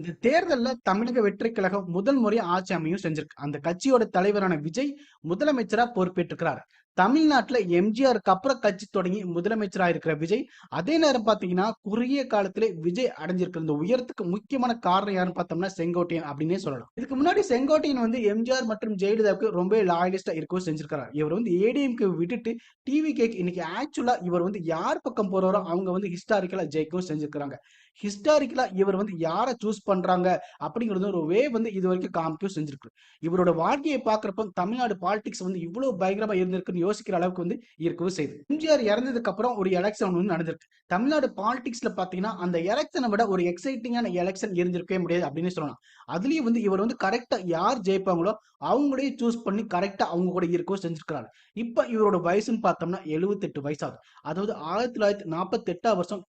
இந்த தேர்தல்ல தமிழக வெற்றி கழகம் முதல் முறை ஆட்சி அமையும் செஞ்சிருக்கு. அந்த கட்சியோட தலைவரான விஜய் முதலமைச்சரா பொறுப்பேற்றுக்கிறார். தமிழ்நாட்டுல எம்ஜிஆருக்கு அப்புறம் கட்சி தொடங்கி முதலமைச்சரா இருக்கிற விஜய், அதே நேரம் பாத்தீங்கன்னா குறுகிய காலத்திலே விஜய் அடைஞ்சிருக்கிற இந்த உயரத்துக்கு முக்கியமான காரணம் யாருன்னு பார்த்தோம்னா செங்கோட்டையன் அப்படின்னே சொல்லலாம். இதுக்கு முன்னாடி செங்கோட்டையன் வந்து எம்ஜிஆர் மற்றும் ஜெயலலிதாவுக்கு ரொம்ப லாயலிஸ்டா இருக்கவும் செஞ்சிருக்காரு. இவர் வந்து ஏடிஎம்கே விட்டுட்டு டிவிகேக்கு இன்னைக்கு ஆக்சுவலா இவர் வந்து யார் பக்கம் போறாரோ அவங்க வந்து ஹிஸ்டாரிக்கலா ஜெயிக்கவும் செஞ்சிருக்காங்க. ஹிஸ்டாரிக்கலா இவர் வந்து யாரை சூஸ் பண்றாங்க அப்படிங்கிறது ஒரு வே வந்து இது வரைக்கும் காமிக்கவும் செஞ்சிருக்கு. இவரோட வாழ்க்கையை பார்க்கறப்ப தமிழ்நாடு பாலிடிக்ஸ் வந்து இவ்வளவு பயங்கரமா இருந்திருக்குன்னு யோசிக்கிற அளவுக்கு வந்து இருக்கவும் செய்யுது. எம்ஜிஆர் இறந்ததுக்கு அப்புறம் ஒரு எலெக்ஷன் வந்து நடந்திருக்கு. தமிழ்நாடு பாலிடிக்ஸ்ல பாத்தீங்கன்னா அந்த எலெக்ஷனை விட ஒரு எக்ஸைட்டிங்கான எலெக்ஷன் இருந்திருக்கவே முடியாது அப்படின்னு சொல்லலாம். அதுலயும் வந்து இவர் வந்து கரெக்டா யார் ஜெயிப்பாங்களோ அவங்களே சூஸ் பண்ணி கரெக்டா அவங்க கூட இருக்கவும் செஞ்சிருக்கிறாரு. இப்ப இவரோட வயசுன்னு பார்த்தோம்னா 78 வயசாகுது. அதாவது 1948 வருஷம்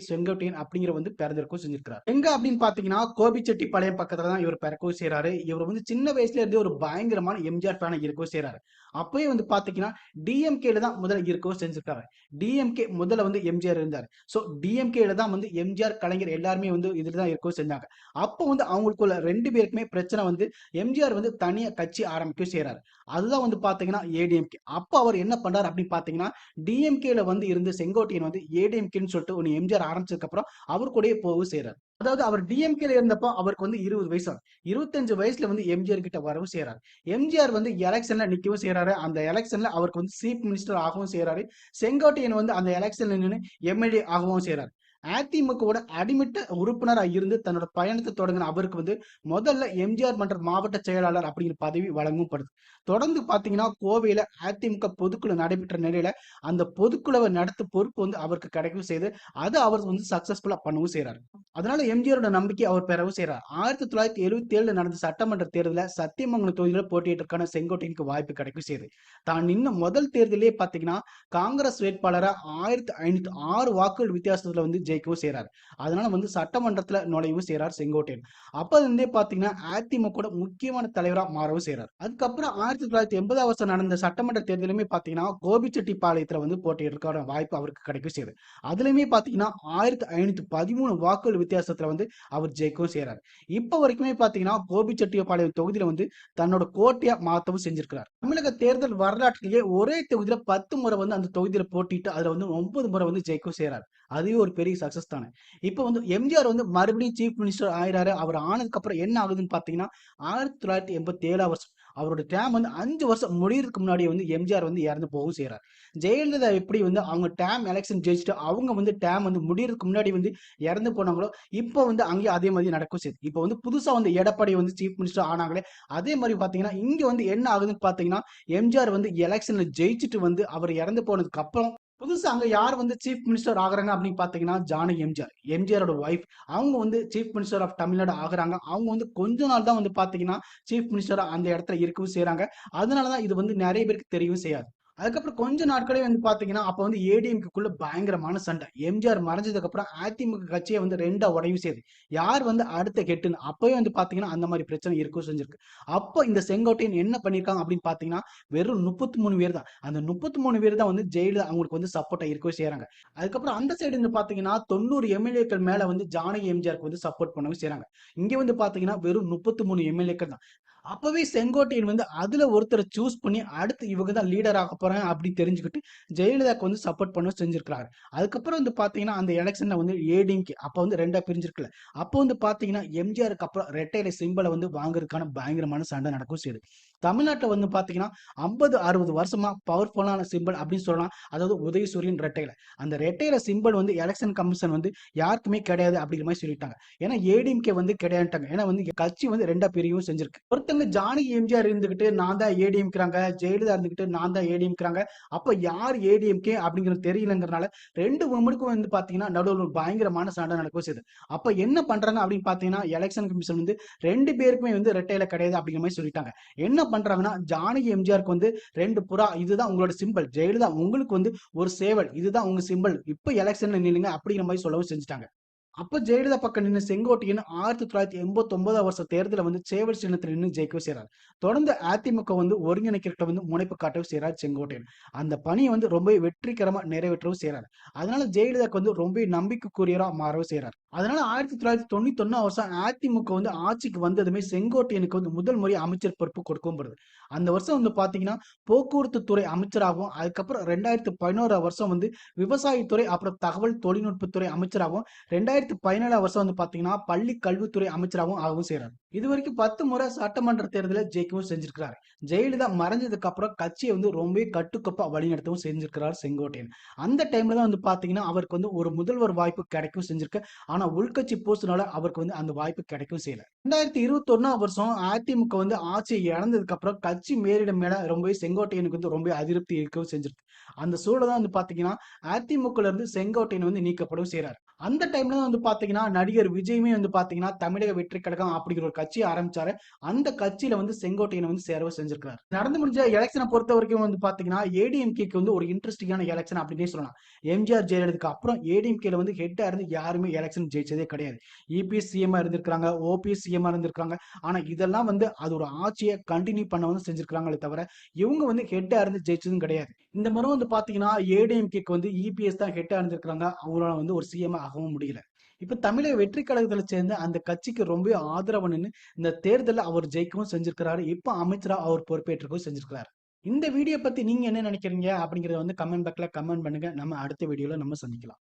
செங்கோட்டையன் அப்படிங்கிற வந்து பிறந்திருக்கும் செஞ்சிருக்காரு. எங்க அப்படின்னு பாத்தீங்கன்னா கோபிச்செட்டிப்பாளையம் பக்கத்துல தான் இவர் பிறக்கவும் செய்யறாரு. இவர் வந்து சின்ன வயசுல இருந்தே ஒரு பயங்கரமான எம்ஜிஆர் ஃபேனா இருக்கவும் செய்யறாரு. அப்பயே வந்து பாத்தீங்கன்னா டிஎம்கேல தான் முதல்ல இருக்கவும் செஞ்சிருக்காரு. டிஎம்கே முதல்ல வந்து எம்ஜிஆர் இருந்தாரு. சோ டிஎம்கேல தான் வந்து எம்ஜிஆர் கலைஞர் எல்லாருமே வந்து இதுல தான் இருக்கவும் செஞ்சாங்க. அப்போ வந்து அவங்களுக்குள்ள ரெண்டு பேருக்குமே பிரச்சனை வந்து எம்ஜிஆர் வந்து தனியா கட்சி ஆரம்பிக்க செய்யறாரு. அதுதான் வந்து பாத்தீங்கன்னா ஏடிஎம்கே. அப்ப அவர் என்ன பண்றாரு அப்படின்னு பாத்தீங்கன்னா டிஎம்கேல வந்து இருந்து செங்கோட்டையன் வந்து ஏடிஎம்கேன்னு சொல்லிட்டு ஒன்னு எம்ஜிஆர் ஆரம்பிச்சதுக்கு அப்புறம் அவர் கூடயே போகவும் செய்யறாரு. அதாவது அவர் டிஎம்கேல இருந்தப்போ அவருக்கு வந்து 20 வயசு. 25 வயசுல வந்து எம்ஜிஆர் கிட்ட வரவும் செய்யறாரு. எம்ஜிஆர் வந்து எலெக்ஷன்ல நிக்கவும் செய்யறாரு. அந்த எலெக்ஷன்ல அவருக்கு வந்து சீஃப் மினிஸ்டர் ஆகவும் செய்யறாரு. செங்கோட்டையன் வந்து அந்த எலெக்ஷன்ல நின்று எம்எல்ஏ ஆகவும் செய்யறாரு. அதிமுகவோட அடிமட்ட உறுப்பினரா இருந்து தன்னோட பயணத்தை தொடங்கின அவருக்கு வந்து முதல்ல எம்ஜிஆர் மன்ற மாவட்ட செயலாளர் அப்படிங்கிற பதவி வழங்கப்படுது. தொடர்ந்து பாத்தீங்கன்னா கோவையில அதிமுக பொதுக்குழு நடைபெற்ற நிலையில அந்த பொதுக்குழுவை நடத்த பொறுப்பு வந்து அவருக்கு கிடைக்கவும் செய்து அதை அவர் வந்து சக்சஸ்ஃபுல்லா பண்ணவும் செய்யறாரு. அதனால எம்ஜிஆரோட நம்பிக்கை அவர் பெறவும் செய்யறார். 1977 நடந்த சட்டமன்ற தேர்தலில் சத்தியமங்கலம் தொகுதியில போட்டியிட்டதற்கான செங்கோட்டையனுக்கு வாய்ப்பு கிடைக்கும் செய்து தான் நின்ன முதல் தேர்தலே பாத்தீங்கன்னா காங்கிரஸ் வேட்பாளரா 1506 வாக்குகள் வித்தியாசத்துல வந்து ஜெயிக்கவும் செய்யறாரு. அதனால வந்து சட்டமன்றத்துல நுழையவும் செய்யறார் செங்கோட்டையன். அப்ப இருந்தே பாத்தீங்கன்னா அதிமுக முக்கியமான தலைவரா மாறவும் செய்யறாரு. அதுக்கப்புறம் 1980 வருஷம் நடந்த சட்டமன்ற தேர்தலுமே பாத்தீங்கன்னா கோபிச்செட்டிப்பாளையத்துல வந்து போட்டியிடுறதுக்கான வாய்ப்பு அவருக்கு கிடைக்கும் செய்யுது. அதுலயுமே பாத்தீங்கன்னா 1513 வாக்குகள் வித்தியாசத்துல வந்து அவர் ஜெயிக்கவும் செய்யறாரு. இப்ப வரைக்குமே பாத்தீங்கன்னா கோபிச்செட்டிப்பாளையம் தொகுதியில வந்து தன்னோட கோட்டையா மாத்தவும் செஞ்சிருக்கிறார். தமிழக தேர்தல் வரலாற்றிலேயே ஒரே தொகுதியில 10 முறை வந்து அந்த தொகுதியில போட்டிட்டு அதுல வந்து 9 முறை வந்து ஜெயிக்கவும் செய்யறாரு. அதுவே ஒரு பெரிய சக்சஸ் தானே. இப்ப வந்து எம்ஜிஆர் வந்து மறுபடியும் சீஃப் மினிஸ்டர் ஆயிராரு. அவர் ஆனதுக்கு அப்புறம் என்ன ஆகுதுன்னு பாத்தீங்கன்னா 1987 வருஷம் அவரோட டேம் வந்து 5 வருஷம் முடியறதுக்கு முன்னாடியே வந்து எம்ஜிஆர் வந்து இறந்து போகவும் செய்யறாரு. ஜெயலலிதா எப்படி வந்து அவங்க டேம் எலெக்ஷன் ஜெயிச்சுட்டு அவங்க வந்து டேம் வந்து முடியறதுக்கு முன்னாடி வந்து இறந்து போனாங்களோ இப்போ வந்து அங்கேயும் அதே மாதிரி நடக்கும் செய்யுது. இப்போ வந்து புதுசா வந்து எடப்பாடி வந்து சீஃப் மினிஸ்டர் ஆனாங்களே அதே மாதிரி பாத்தீங்கன்னா இங்க வந்து என்ன ஆகுதுன்னு பாத்தீங்கன்னா எம்ஜிஆர் வந்து எலெக்ஷன்ல ஜெயிச்சுட்டு வந்து அவர் இறந்து போனதுக்கு அப்புறம் புதுசா அங்க யார் வந்து சீஃப் மினிஸ்டர் ஆகுறாங்க அப்படின்னு பாத்தீங்கன்னா ஜானகி எம்ஜிஆர், எம்ஜிஆரோட ஒய்ஃப். அவங்க வந்து சீஃப் மினிஸ்டர் ஆஃப் தமிழ்நாடு ஆகுறாங்க. அவங்க வந்து கொஞ்ச நாள் தான் வந்து பாத்தீங்கன்னா சீஃப் மினிஸ்டரா அந்த இடத்துல இருக்கவும் செய்யறாங்க. அதனாலதான் இது வந்து நிறைய பேருக்கு தெரியவும் செய்யாது. அதுக்கப்புறம் கொஞ்ச நாட்களே வந்து பாத்தீங்கன்னா அப்ப வந்து ஏடிஎம்குள்ள பயங்கரமான சண்டை. எம்ஜிஆர் மறைஞ்சதுக்கு அப்புறம் அதிமுக கட்சியை வந்து ரெண்டா உடையும் செய்யுது. யார் வந்து அடுத்த கெட்டுன்னு அப்பவே வந்து பாத்தீங்கன்னா அந்த மாதிரி பிரச்சனை இருக்கும் செஞ்சிருக்கு. அப்ப இந்த செங்கோட்டையன் என்ன பண்ணிருக்காங்க அப்படின்னு பாத்தீங்கன்னா வெறும் 33 பேர் தான். அந்த 33 பேர் தான் வந்து ஜெயில அவங்களுக்கு வந்து சப்போர்ட்டா இருக்கவும் செய்யறாங்க. அதுக்கப்புறம் அந்த சைடு வந்து பாத்தீங்கன்னா 90 எம்எல்ஏக்கள் மேல வந்து ஜானகி எம்ஜிஆருக்கு வந்து சப்போர்ட் பண்ணவும் செய்யறாங்க. இங்க வந்து பாத்தீங்கன்னா வெறும் 33 எம்எல்ஏக்கள் தான். அப்பவே செங்கோட்டையன் வந்து அதுல ஒருத்தரை சூஸ் பண்ணி அடுத்து இவங்க தான் லீடர் ஆக போறாங்க அப்படின்னு தெரிஞ்சுக்கிட்டு ஜெயலலிதாக்கு வந்து சப்போர்ட் பண்ண செஞ்சிருக்காரு. அதுக்கப்புறம் வந்து பாத்தீங்கன்னா அந்த எலெக்ஷன்ல வந்து ஏடிஎம்கே அப்ப வந்து ரெண்டா பிரிஞ்சிருக்கல. அப்போ வந்து பாத்தீங்கன்னா எம்ஜிஆருக்கு அப்புறம் ரெட்டையில சிம்பலை வந்து வாங்குறதுக்கான பயங்கரமான சண்டை நடக்கும் செய்யுது. தமிழ்நாட்டில் வந்து பாத்தீங்கன்னா 50-60 வருஷமா பவர்ஃபுல்லான சிம்பிள் அப்படின்னு சொல்லலாம். அதாவது உதயசூரியன் ரெட்டையில அந்த ரெட்டையில சிம்பிள் வந்து எலெக்ஷன் கமிஷன் வந்து யாருக்குமே கிடையாது அப்படிங்கிற மாதிரி சொல்லிட்டாங்க. ஏன்னா ஏடிஎம்கே வந்து கிடையாதுட்டாங்க. ஏன்னா வந்து கட்சி வந்து ரெண்டா பிரிவும் செஞ்சிருக்கு. ஒருத்தங்க ஜானகி எம்ஜிஆர் இருந்துகிட்டு நான் தான் ஏடிஎம்க்கிறாங்க, ஜெயலலிதா இருந்துகிட்டு நான் தான் ஏடிஎம்க்கிறாங்க. அப்ப யார் ஏடிஎம்கே அப்படிங்கிறது தெரியலங்கிறனால ரெண்டு உமனுக்கும் வந்து பாத்தீங்கன்னா நடுவில் ஒரு பயங்கரமான சண்டை நடக்கும் செய்யுது. அப்ப என்ன பண்றாங்க அப்படின்னு பாத்தீங்கன்னா எலெக்ஷன் கமிஷன் வந்து ரெண்டு பேருக்குமே வந்து ரெட்டையில கிடையாது அப்படிங்கிற மாதிரி சொல்லிட்டாங்க. என்ன பண்றாங்கன்னா ஜானகி எம்ஜிஆருக்கு வந்து ரெண்டு புறா இதுதான் உங்களோட சிம்பிள், ஜெயலலிதா உங்களுக்கு வந்து ஒரு சேவல் இதுதான் உங்க சிம்பிள், இப்ப எலெக்ஷன்ல நில்லுங்க அப்படிங்கிற மாதிரி சொல்லவும் செஞ்சுட்டாங்க. அப்ப ஜெயலலிதா பக்கம் நின்று செங்கோட்டையன் 1989 வருஷம் தேர்தல வந்து சேவல் சின்னத்தில் நின்று ஜெயிக்கவும் செய்யறாரு. தொடர்ந்து அதிமுக வந்து ஒருங்கிணைக்கிறத வந்து முனைப்பு காட்டவும் செய்யறாரு செங்கோட்டையன். அந்த பணியை வந்து ரொம்ப வெற்றிகரமா நிறைவேற்றவும் செய்யறாரு. அதனால ஜெயலலிதாக்கு வந்து ரொம்ப நம்பிக்கைக்குரியரா மாறவும் செய்யறாரு. அதனால 1991 வருஷம் அதிமுக வந்து ஆட்சிக்கு வந்ததுமே செங்கோட்டையனுக்கு வந்து முதல் முறை அமைச்சர் பொறுப்பு கொடுக்கப்படுது. அந்த வருஷம் வந்து பாத்தீங்கன்னா போக்குவரத்து துறை அமைச்சராகவும், அதுக்கப்புறம் 2011 வருஷம் வந்து விவசாயத்துறை அப்புறம் தகவல் தொழில்நுட்பத்துறை அமைச்சராகவும், 2017 வருஷம் வந்து பாத்தீங்கன்னா பள்ளி கல்வித்துறை அமைச்சராகவும் ஆகவும் செய்றாரு. இது வரைக்கும் 10 முறை சட்டமன்ற தேர்தலை ஜெயிக்கவும் செஞ்சிருக்கிறாரு. ஜெயலலிதா மறைஞ்சதுக்கு அப்புறம் கட்சியை வந்து ரொம்பவே கட்டுக்கோப்பா வழிநடத்தவும் செஞ்சிருக்கிறார் செங்கோட்டையன். அந்த டைம்ல தான் வந்து பாத்தீங்கன்னா அவருக்கு வந்து ஒரு முதல்வர் வாய்ப்பு கிடைக்கவும் செஞ்சிருக்கு. ஆனா உள்கட்சி போஸ்ட்னால அவருக்கு வந்து அந்த வாய்ப்பு கிடைக்கவும் செய்யல. 2021 வருஷம் அதிமுக வந்து ஆட்சியை இழந்ததுக்கு அப்புறம் கட்சி மேலிடம் மேல ரொம்பவே செங்கோட்டையனுக்கு வந்து ரொம்ப அதிருப்தி இருக்கவும் செஞ்சிருக்கு. அந்த சூழல தான் வந்து பாத்தீங்கன்னா அதிமுகல இருந்து செங்கோட்டையன் வந்து நீக்கப்படவும் செய்றாரு. அந்த டைம்ல தான் வந்து பாத்தீங்கன்னா நடிகர் விஜயுமே வந்து பாத்தீங்கன்னா தமிழக வெற்றி கழகம் அப்படிங்கிற ஒரு கட்சி ஆரம்பிச்சாரு. அந்த கட்சியில வந்து செங்கோட்டையனை வந்து சேரவும் செஞ்சிருக்காரு. நடந்து முடிஞ்ச எலெக்ஷனை பொறுத்த வரைக்கும் வந்து பாத்தீங்கன்னா ஏடிஎம்கேக்கு வந்து ஒரு இன்ட்ரெஸ்டிங்கான எலெக்ஷன் அப்படின்னே சொல்லலாம். எம்ஜிஆர் ஜெயலலிதாக்கு அப்புறம் ஏடிஎம்கேல வந்து ஹெட்டா இருந்து யாருமே எலெக்ஷன் ஜெயிச்சதே கிடையாது. இபிஎஸ் சிஎம் இருந்திருக்காங்க, ஓபிஎஸ் சிஎம் இருந்திருக்காங்க. ஆனா இதெல்லாம் வந்து அதோட ஆட்சியை கண்டினியூ பண்ண வந்து செஞ்சிருக்காங்களே தவிர இவங்க வந்து ஹெட்டா இருந்து ஜெயிச்சதும் கிடையாது. இந்த முறை வந்து பாத்தீங்கன்னா ஏடிஎம்கேக்கு வந்து இபிஎஸ் தான் ஹெட்டா இருந்திருக்காங்க. அவங்களால வந்து ஒரு சிஎம் ஆகவும் முடியல. இப்ப தமிழக வெற்றி கழகத்துல சேர்ந்து அந்த கட்சிக்கு ரொம்ப ஆதரவு நின்னு இந்த தேர்தலில் அவர் ஜெயிக்கவும் செஞ்சிருக்கிறாரு. இப்ப அமைச்சரா அவர் பொறுப்பேற்கவும் செஞ்சிருக்கிறாரு. இந்த வீடியோ பத்தி நீங்க என்ன நினைக்கிறீங்க அப்படிங்கறத வந்து கமெண்ட் பாக்ஸ்ல கமெண்ட் பண்ணுங்க. நம்ம அடுத்த வீடியோல நம்ம சந்திக்கலாம்.